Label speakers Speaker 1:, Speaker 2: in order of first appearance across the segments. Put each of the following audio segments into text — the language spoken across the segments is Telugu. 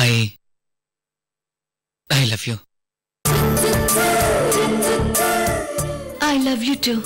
Speaker 1: I love you.
Speaker 2: I love you too.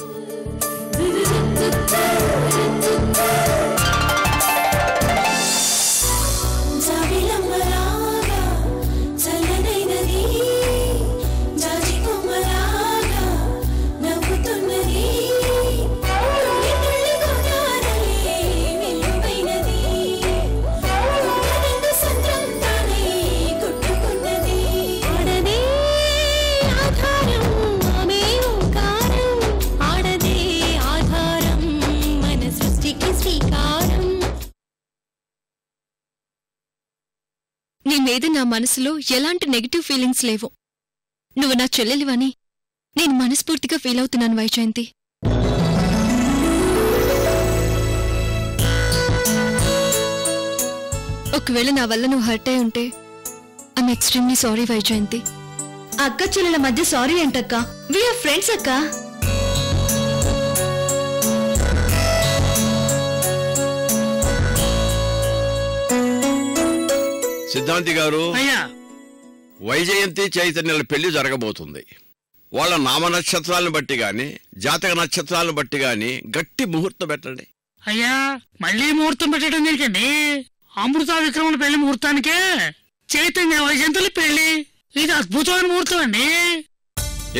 Speaker 3: నీ మీద నా మనసులో ఎలాంటి నెగటివ్ ఫీలింగ్స్ లేవు. నువ్వు నా చెల్లెలివని నేను మనస్ఫూర్తిగా ఫీల్ అవుతున్నాను వైజయంతి. ఒకవేళ నా వల్ల నువ్వు హర్ట్ అయి ఉంటే ఐఎమ్ ఎక్స్ట్రీమ్లీ సారీ వైజయంతి.
Speaker 2: అక్క చెల్లెల మధ్య సారీ ఏంటక్క? వి ఆర్ ఫ్రెండ్స్ అక్క.
Speaker 4: సిద్ధాంతి గారు, వైజయంతి చైతన్యుల పెళ్లి జరగబోతుంది. వాళ్ళ నామ నక్షత్రాలను బట్టి గాని జాతక నక్షత్రాలను బట్టి గాని గట్టి ముహూర్తం పెట్టండి.
Speaker 5: అయ్యా, మళ్ళీ ముహూర్తం పెట్టడం ఏంటండి? అమృత విక్రముల పెళ్లి ముహూర్తానికే చైతన్య వైజయంతుల పెళ్లి. ఇది అద్భుతమైన ముహూర్తం అండి.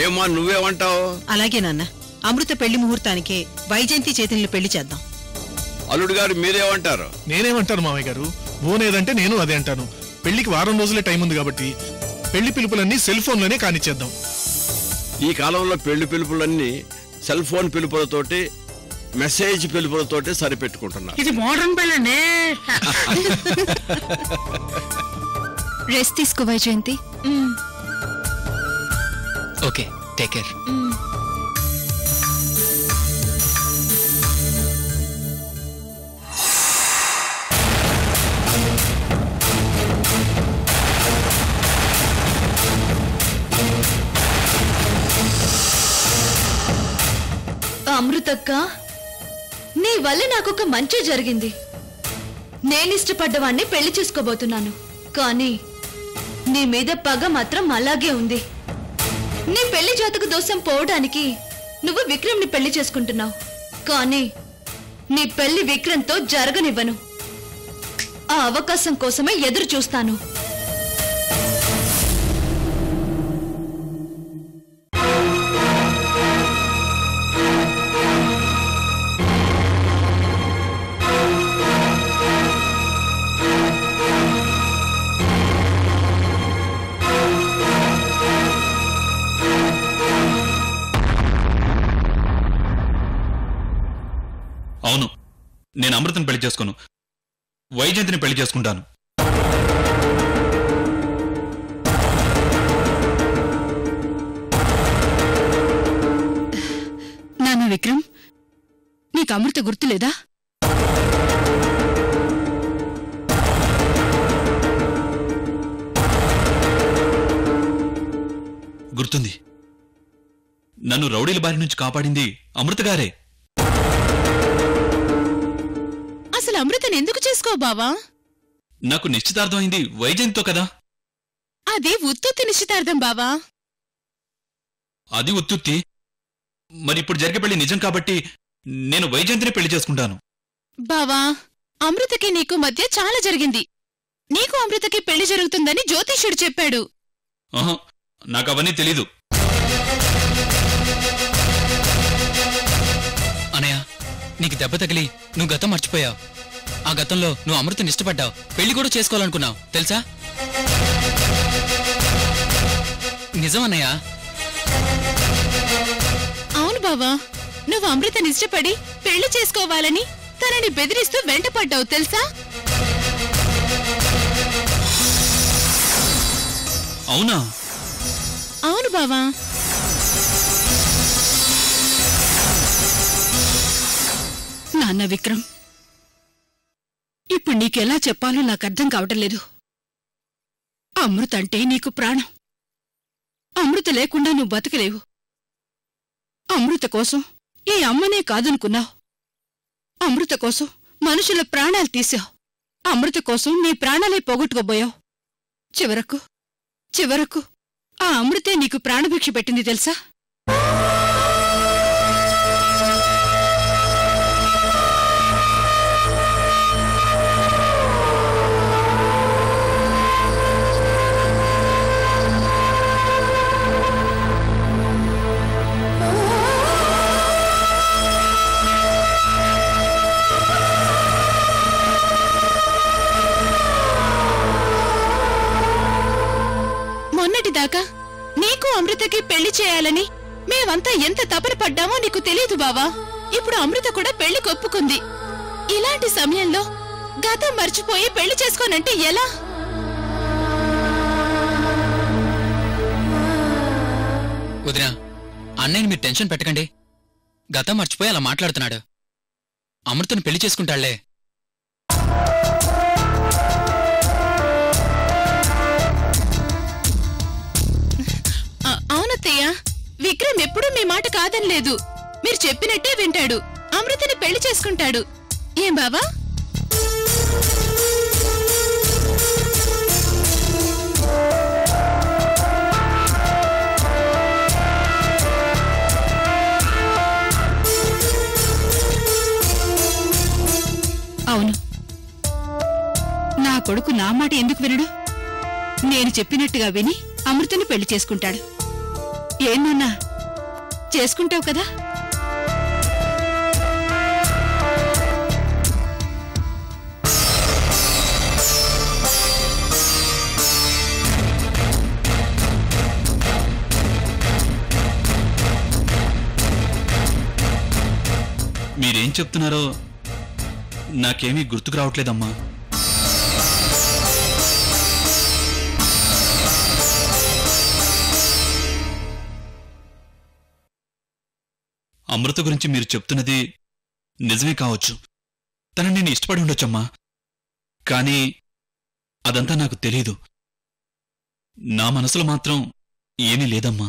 Speaker 4: ఏమా, నువ్వేమంటావు?
Speaker 6: అలాగే నాన్న, అమృత పెళ్లి ముహూర్తానికే వైజయంతి చైతన్యుల పెళ్లి చేద్దాం.
Speaker 4: అల్లుడు గారు మీరేమంటారు?
Speaker 7: నేనేమంటాను మామయ్య గారు, బోనేదంటే నేను అదే అంటాను. పెళ్లికి వారం రోజులే టైం ఉంది కాబట్టి పెళ్లి పిలుపులన్నీ సెల్ ఫోన్ లోనే కానిచ్చేద్దాం.
Speaker 4: ఈ కాలంలో పెళ్లి పిలుపులన్నీ సెల్ ఫోన్ పిలుపులతోటి, మెసేజ్ పిలుపులతోటి సరిపెట్టుకుంటున్నారు.
Speaker 5: ఇది మోడర్న్ పెళ్లి అండి.
Speaker 3: రెస్ట్ తీసుకో వైజయంతి.
Speaker 1: Okay, take care.
Speaker 2: అమృతక్క, నీ వల్ల నాకొక మంచి జరిగింది. నేనిష్టపడ్డవాణ్ణి పెళ్లి చేసుకోబోతున్నాను. కానీ నీ మీద పగ మాత్రం అలాగే ఉంది. నీ పెళ్లి జాతక దోషం పోవడానికి నువ్వు విక్రమ్ని పెళ్లి చేసుకుంటున్నావు. కానీ నీ పెళ్లి విక్రమ్తో జరగనివ్వను. ఆ అవకాశం కోసమే ఎదురు చూస్తాను.
Speaker 8: అవును, నేను అమృతను పెళ్లి చేసుకోను, వైజయంతిని పెళ్లి చేసుకుంటాను.
Speaker 3: నాన్న విక్రమ్, నీకు అమృత గుర్తులేదా?
Speaker 8: గుర్తుంది. నన్ను రౌడీల బారి నుంచి కాపాడింది అమృతగారే.
Speaker 3: అసలు అమృతను ఎందుకు చేసుకో బావా?
Speaker 8: నాకు నిశ్చితార్థం అయింది వైజయంతితో కదా.
Speaker 3: అది ఉత్తుత్తి నిశ్చితార్థం బావా.
Speaker 8: అది ఉత్తుత్తి. మరి ఇప్పుడు జరిగే పెళ్లి నిజం కాబట్టి నేను వైజయంతిని పెళ్లి చేసుకుంటాను.
Speaker 3: బావా, అమృతకి నీకు మధ్య చాలా జరిగింది. నీకు అమృతకి పెళ్లి జరుగుతుందని జ్యోతిష్యుడు చెప్పాడు.
Speaker 8: ఆహా, నాకు అవన్నీ తెలీదు.
Speaker 1: అనయ్య, నీకు దెబ్బ తగిలి నువ్వు గతం మర్చిపోయావు. ఆ గతంలో నువ్వు అమృతని ఇష్టపడ్డావు, పెళ్లి కూడా చేసుకోవాలనుకున్నావు తెలుసా? నిజమన్నయ్య.
Speaker 3: అవును బావా, నువ్వు అమృతని ఇష్టపడి పెళ్లి చేసుకోవాలని తనని బెదిరిస్తూ వెంటపడ్డావు తెలుసా?
Speaker 8: అవునా?
Speaker 3: అవును బావా. నాన్న విక్రమ్, ఇప్పుడు నీకెలా చెప్పాలో నాకు అర్థం కావటం లేదు. అమృత అంటే నీకు ప్రాణం. అమృత లేకుండా నువ్వు బతకలేవు. అమృత కోసం ఈ అమ్మనే కాదనుకున్నావు. అమృత కోసం మనుషుల ప్రాణాలు తీసావు. అమృత కోసం నీ ప్రాణాలే పోగొట్టుకోబోయావు. చివరకు ఆ అమృతే నీకు ప్రాణభిక్ష పెట్టింది తెలుసా?
Speaker 2: మొన్నటిదాకా నీకు అమృతకి పెళ్లి చేయాలని మేమంతా ఎంత తపన పడ్డామో నీకు తెలియదు బావా. ఇప్పుడు అమృత కూడా పెళ్లి కొప్పుకుంది. ఇలాంటి సమయంలో గతం మర్చిపోయి పెళ్లి చేసుకోనంటే ఎలా?
Speaker 1: వదినా, అన్నయ్యని మీరు టెన్షన్ పెట్టకండి. గతం మర్చిపోయి అలా మాట్లాడుతున్నాడు. అమృతను పెళ్లి చేసుకుంటాళ్లే.
Speaker 2: అవునత్తయ్య, విక్రమ్ ఎప్పుడూ మీ మాట కాదని లేదు. మీరు చెప్పినట్టే వింటాడు. అమృతని పెళ్లి చేసుకుంటాడు. ఏం బావా?
Speaker 3: అవును, నా కొడుకు నా మాట ఎందుకు వినడు? నేను చెప్పినట్టుగా విని అమృతని పెళ్లి చేసుకుంటాడు. ఏమన్నా చేసుకుంటావు కదా?
Speaker 8: మీరేం చెప్తున్నారో నాకేమీ గుర్తుకు రావట్లేదమ్మా. అమృత గురించి మీరు చెప్తున్నది నిజమే కావచ్చు. తనని నేను ఇష్టపడి ఉండొచ్చమ్మా. కానీ అదంతా నాకు తెలీదు. నా మనసులో మాత్రం ఏమీ లేదమ్మా.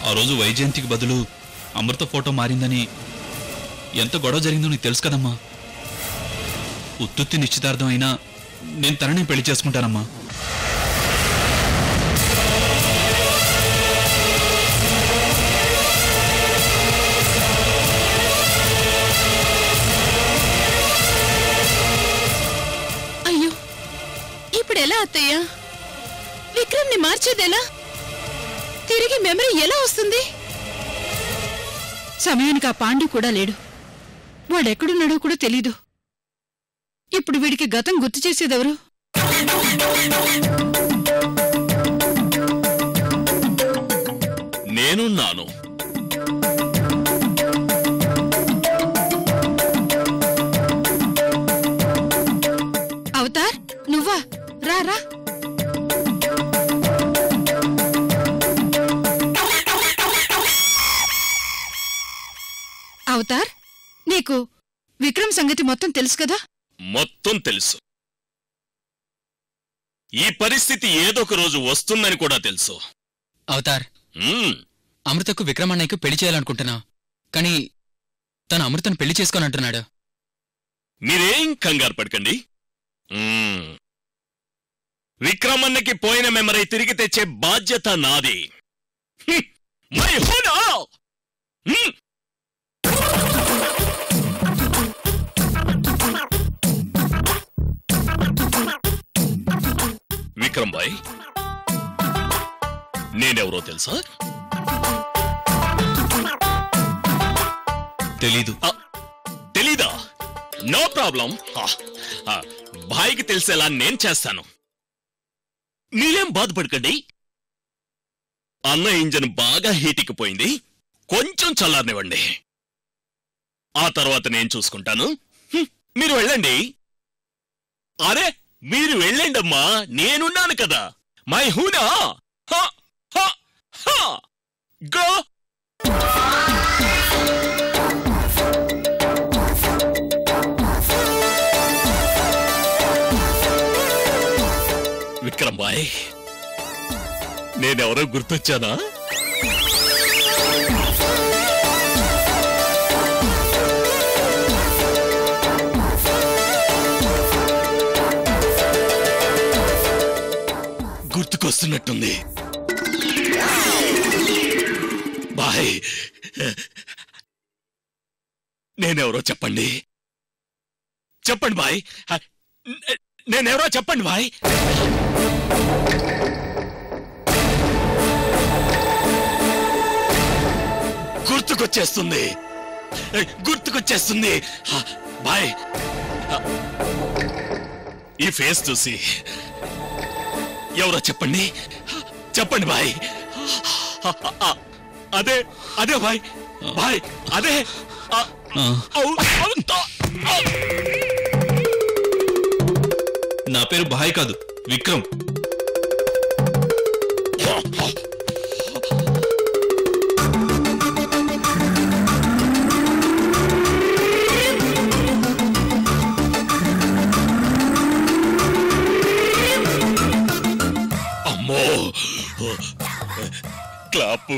Speaker 8: ఆ రోజు వైజయంతికి బదులు అమృత ఫోటో మారిందని ఎంత గొడవ జరిగిందో నీకు తెలుసు కదమ్మా. ఉత్తుత్తి నిశ్చితార్థం అయినా నేను తనని పెళ్లి చేసుకుంటానమ్మా.
Speaker 2: అయ్యో, ఇప్పుడెలా అత్తయ్య? విక్రమ్ ని మార్చేదెలా? తిరిగి మెమరీ ఎలా వస్తుంది?
Speaker 3: సమయానికి ఆ పాండు కూడా లేడు. వాడెక్కడున్నాడో కూడా తెలీదు. ఇప్పుడు వీడికి గతం గుర్తు చేసేదెవరు?
Speaker 9: నేనున్నాను.
Speaker 3: అవతార్, నువ్వా? రా రా. అవతార్, నీకు విక్రమ్ సంగతి మొత్తం తెలుసు కదా?
Speaker 9: మొత్తం తెలుసు. ఈ పరిస్థితి ఏదొక రోజు వస్తుందని కూడా తెలుసు.
Speaker 1: అవతార్, అమృతకు విక్రమన్నయ్యకు పెళ్లి చేయాలనుకుంటున్నా. కానీ తను అమృతను పెళ్లి చేసుకోనంటున్నాడు.
Speaker 9: మీరేం కంగారు పడకండి. విక్రమన్నకి పోయిన మెమరీ తిరిగి తెచ్చే బాధ్యత నాది. మై హూనా! విక్రమ్ భాయ్, నేనెవరో తెలుసా?
Speaker 8: తెలీదు.
Speaker 9: తెలీదా? No problem. భాయ్కి తెలిసేలా నేను చేస్తాను. మీరేం బాధపడకండి. అన్న ఇంజన్ బాగా హీటిక్కిపోయింది. కొంచెం చల్లారనివ్వండి. ఆ తర్వాత నేను చూసుకుంటాను. మీరు వెళ్ళండి. అరే, మీరు వెళ్ళండమ్మా, నేనున్నాను కదా. మై హూనా! గో! విక్రమ్ బాయ్, నేనెవరో గుర్తొచ్చానా? గుర్తుకొస్తున్నట్టుంది. బాయ్, నేనెవరో చెప్పండి. చెప్పండి బాయ్, నేనెవరో చెప్పండి బాయ్. గుర్తుకొచ్చేస్తుంది, గుర్తుకొచ్చేస్తుంది బాయ్. ఈ ఫేస్ చూసి ఎవరో చెప్పండి, చెప్పండి బాయ్. అదే అదే బాయ్, బాయ్ అదే.
Speaker 8: నా పేరు బాయ్ కాదు, విక్రమ్.
Speaker 9: అమ్మో, క్లాప్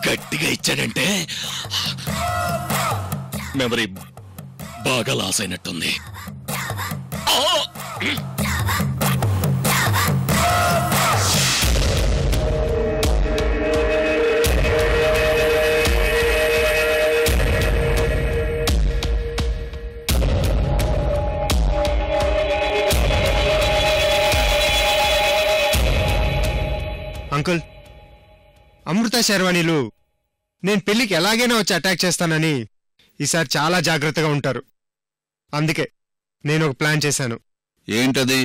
Speaker 9: గట్టిగా ఇచ్చాడంటే మెమరీ బాగా లాస్ అయినట్టుంది.
Speaker 10: అంకుల్, అమృత శర్వాణిలు నేను పెళ్లికి ఎలాగైనా వచ్చి అటాక్ చేస్తానని ఈసారి చాలా జాగ్రత్తగా ఉంటారు. అందుకే నేను ఒక ప్లాన్ చేశాను.
Speaker 11: ఏంటది?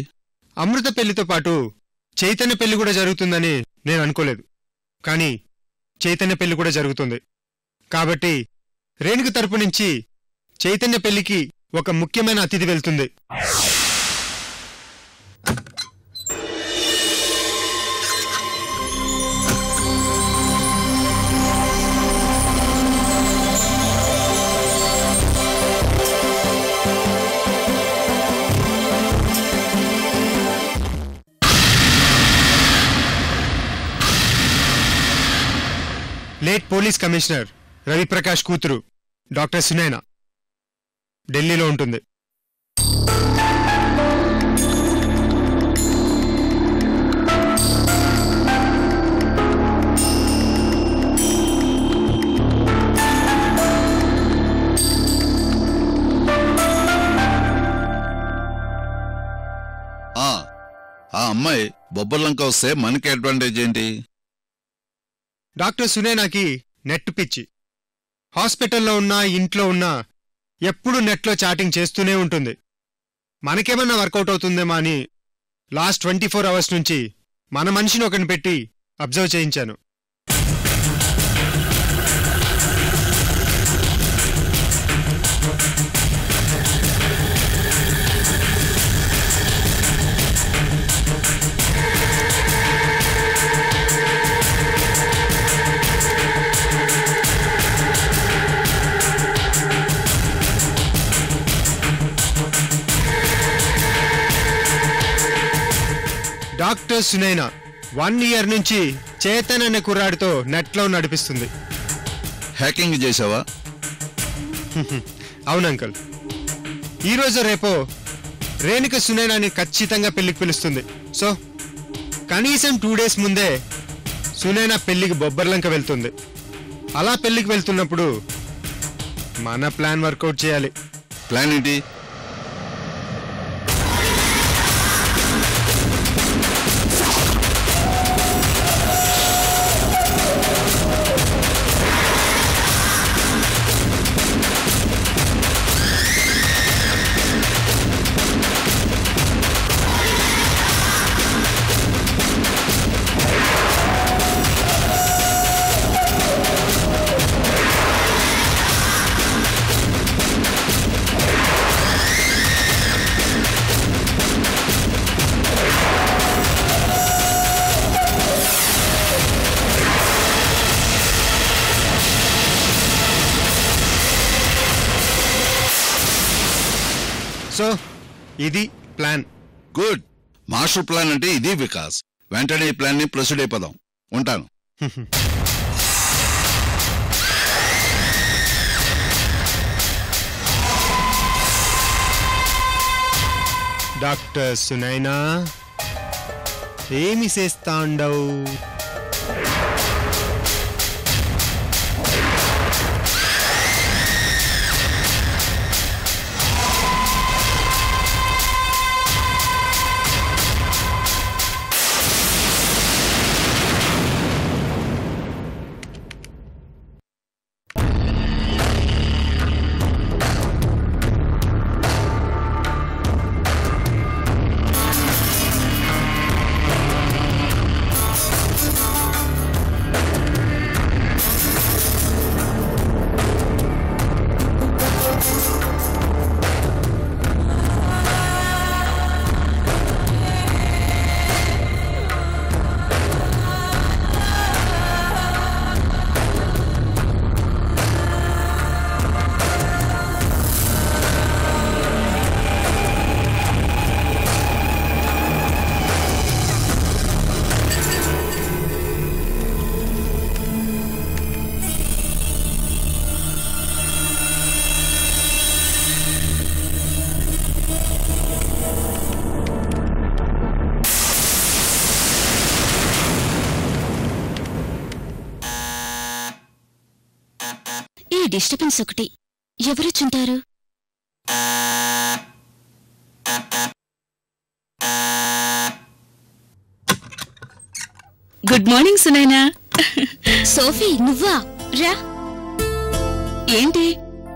Speaker 10: అమృత పెళ్లితో పాటు చైతన్య పెళ్లి కూడా జరుగుతుందని నేను అనుకోలేదు, కానీ చైతన్య పెళ్లి కూడా జరుగుతుంది. కాబట్టి రేణుక తరపు నుంచి చైతన్య పెళ్లికి ఒక ముఖ్యమైన అతిథి వెళ్తుంది. లేట్ పోలీస్ కమిషనర్ రవిప్రకాష్ కూతురు డాక్టర్ సునైనా ఢిల్లీలో ఉంటుంది.
Speaker 11: ఆ అమ్మాయి బొబ్బర్లంక వస్తే మనకి అడ్వాంటేజ్ ఏంటి?
Speaker 10: డాక్టర్ సునైనాకి నెట్ పిచ్చి. హాస్పిటల్లో ఉన్నా ఇంట్లో ఉన్నా ఎప్పుడూ నెట్లో చాటింగ్ చేస్తూనే ఉంటుంది. మనకేమన్నా వర్కౌట్ అవుతుందేమో అని లాస్ట్ 24 అవర్స్ నుంచి మన మనిషిని ఒకరిని పెట్టి అబ్జర్వ్ చేయించాను. డాక్టర్ సునైనా 1 ఇయర్ నుంచి చేతన్ అనే కుర్రాడితో నెట్లో నడిపిస్తుంది.
Speaker 11: హ్యాకింగ్ చేసావా?
Speaker 10: అవును అంకుల్. ఈరోజు రేపో రేణుక సునైనాని ఖచ్చితంగా పెళ్లికి పిలుస్తుంది. సో కనీసం 2 డేస్ ముందే సునైనా పెళ్లికి బొబ్బర్లంక వెళ్తుంది. అలా పెళ్లికి వెళ్తున్నప్పుడు మన ప్లాన్ వర్కౌట్ చేయాలి.
Speaker 11: ప్లాన్ ఏంటి?
Speaker 10: సో ఇది ప్లాన్.
Speaker 11: గుడ్. మాస్టర్ ప్లాన్ అంటే ఇది వికాస్. వెంటనే ఈ ప్లాన్ ని ప్రొసీడ్ అయిపోదాం. ఉంటాను.
Speaker 10: డాక్టర్ సునైనా, ఏమి చేస్తాండవు?
Speaker 12: డిస్టర్బెన్స్ ఒకటి. ఎవరొచ్చుంటారు?
Speaker 3: Good morning Sunaina.
Speaker 12: సోఫీ నువ్వా? రా.
Speaker 3: ఏంటి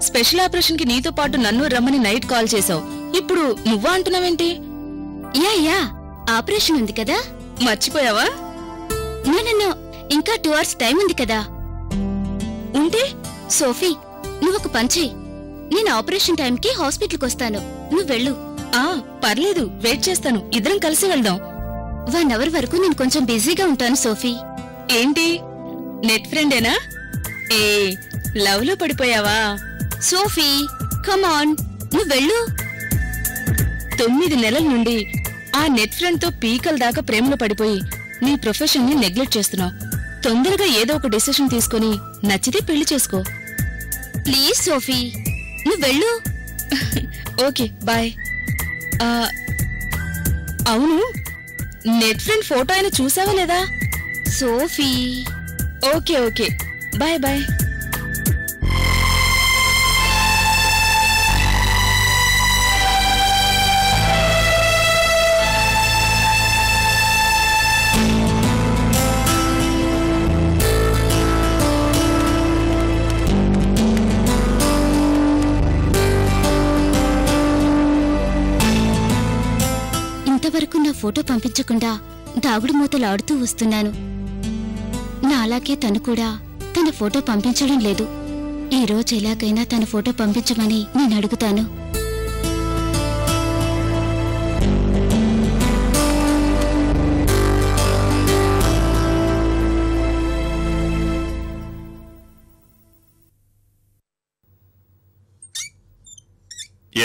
Speaker 3: స్పెషల్ ఆపరేషన్ కి నీతో పాటు నన్ను రమ్మని నైట్ కాల్ చేసావు, ఇప్పుడు నువ్వా అంటున్నావేంటి?
Speaker 12: యా ఆపరేషన్ ఉంది కదా.
Speaker 3: మర్చిపోయావా?
Speaker 12: నో ఇంకా 2 hours టైం ఉంది కదా.
Speaker 3: ఉంటే
Speaker 12: సోఫీ నువ్వొక పని చెయ్యి, నేను ఆపరేషన్ టైంకి హాస్పిటల్కి వస్తాను, నువ్వు వెళ్ళు.
Speaker 3: పర్లేదు, వెయిట్ చేస్తాను, ఇద్దరం కలిసి వెళ్దాం.
Speaker 12: 1 hour వరకు నేను కొంచెం బిజీగా ఉంటాను సోఫీ.
Speaker 3: ఏంటి నెట్ ఫ్రెండేనా? లవ్ లో పడిపోయావా?
Speaker 12: సోఫీ కమ్ ఆన్, నువ్వు వెళ్ళు.
Speaker 3: 9 నెలల నుండి ఆ నెట్ ఫ్రెండ్ తో పీకల దాకా ప్రేమలో పడిపోయి నీ ప్రొఫెషన్ ని నెగ్లెక్ట్ చేస్తున్నావు. తొందరగా ఏదో ఒక డిసిషన్ తీసుకుని నచ్చితే పెళ్లి చేసుకో.
Speaker 12: ప్లీజ్ సోఫీ నువ్వు వెళ్ళు.
Speaker 3: Okay bye. అవును, నెట్ ఫ్రెండ్ ఫోటో అయినా చూసావా లేదా?
Speaker 12: Sophie
Speaker 3: okay bye bye.
Speaker 12: ఇంతవరకు నా ఫోటో పంపించకుండా దాగుడు మూతలాడుతూ వస్తున్నాను. నాలాగే తను కూడా తన ఫోటో పంపించడం లేదు. ఈ రోజు ఎలాగైనా తన ఫోటో పంపించమని నేను అడుగుతాను.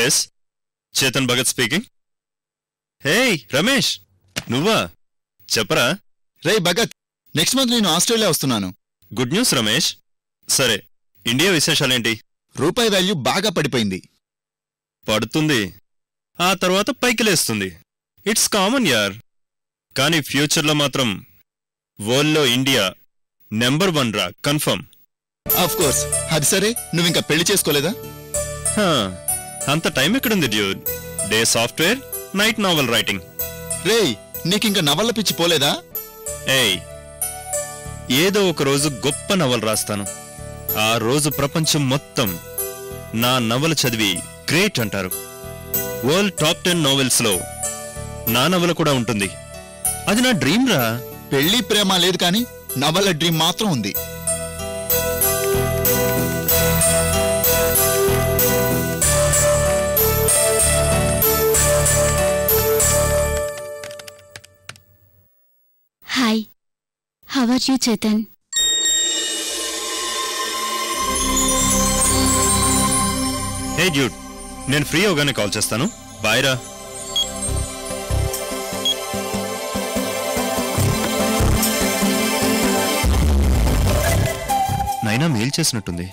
Speaker 13: Yes, Chetan Bhagat speaking. Hey Ramesh, నువ్వా? చెప్పరా.
Speaker 14: రే భగత్, నెక్స్ట్ మంత్ నేను ఆస్ట్రేలియా వస్తున్నాను.
Speaker 13: Good news Ramesh. సరే, ఇండియా విశేషాలేంటి?
Speaker 14: రూపాయి వాల్యూ బాగా పడిపోయింది.
Speaker 13: పడుతుంది, ఆ తర్వాత పైకి లేస్తుంది. ఇట్స్ కామన్ యార్. కానీ ఫ్యూచర్లో మాత్రం వరల్డ్లో ఇండియా నెంబర్ 1 రా, కన్ఫర్మ్.
Speaker 14: Of course. అది సరే, నువ్వింకా పెళ్లి చేసుకోలేదా?
Speaker 13: అంత టైం ఎక్కడుంది dude. Day software, night novel writing.
Speaker 14: రే, నీకింక నవల్ల పిచ్చి పోలేదా?
Speaker 13: ఏదో ఒక రోజు గొప్ప నవల రాస్తాను. ఆ రోజు ప్రపంచం మొత్తం నా నవల చదివి గ్రేట్ అంటారు. వరల్డ్ టాప్ 10 నోవెల్స్ లో నా నవల కూడా ఉంటుంది. అది నా డ్రీమ్ రా.
Speaker 14: పెళ్లి ప్రేమ లేదు కానీ నవల డ్రీమ్ మాత్రం ఉంది.
Speaker 12: Hi, how are you Chetan?
Speaker 13: Hey dude, నేను ఫ్రీ అవగానే కాల్ చేస్తాను. బాయ్ రా. నైనా మెయిల్ చేసినట్టుంది.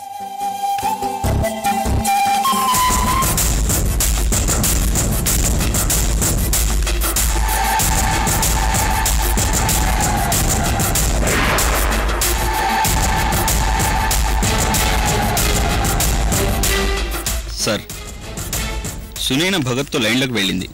Speaker 15: సార్ సునైన భగత్తో లైన్లోకి వెళ్ళింది.